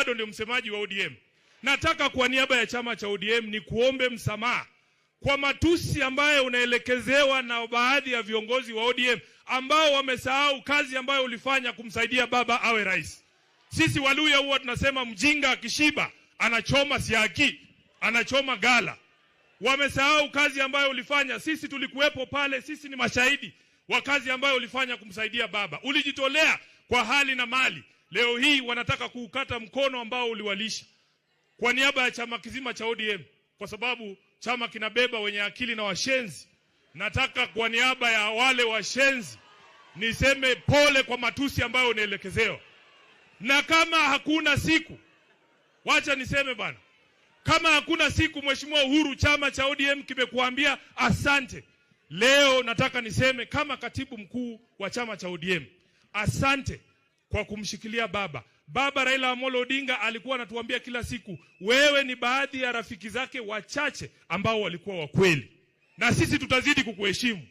bado ndio msemaji wa ODM. Nataka kwa niaba ya chama cha ODM ni kuombe msamaha kwa matusi ambayo unaelekezewa na baadhi ya viongozi wa ODM ambao wamesahau kazi ambayo ulifanya kumsaidia baba awe rais. Sisi Waluya huwa tunasema mjinga akishiba anachoma siaki, anachoma gala. Wamesahau kazi ambayo ulifanya. Sisi tulikuwepo pale, sisi ni mashahidi wa kazi ambayo ulifanya kumsaidia baba. Ulijitolea kwa hali na mali. Leo hii wanataka kuukata mkono ambao uliwalisha. Kwa niaba ya chama kizima cha ODM, kwa sababu chama kinabeba wenye akili na washenzi, nataka kwa niaba ya wale washenzi niseme pole kwa matusi ambayo unaelekezewa. Na kama hakuna siku, wacha niseme bana, kama hakuna siku Mheshimiwa Uhuru chama cha ODM kimekuambia asante, leo nataka niseme kama katibu mkuu wa chama cha ODM, asante kwa kumshikilia baba. Baba Raila Amolo Odinga alikuwa anatuambia kila siku, wewe ni baadhi ya rafiki zake wachache ambao walikuwa wa kweli. Na sisi tutazidi kukuheshimu.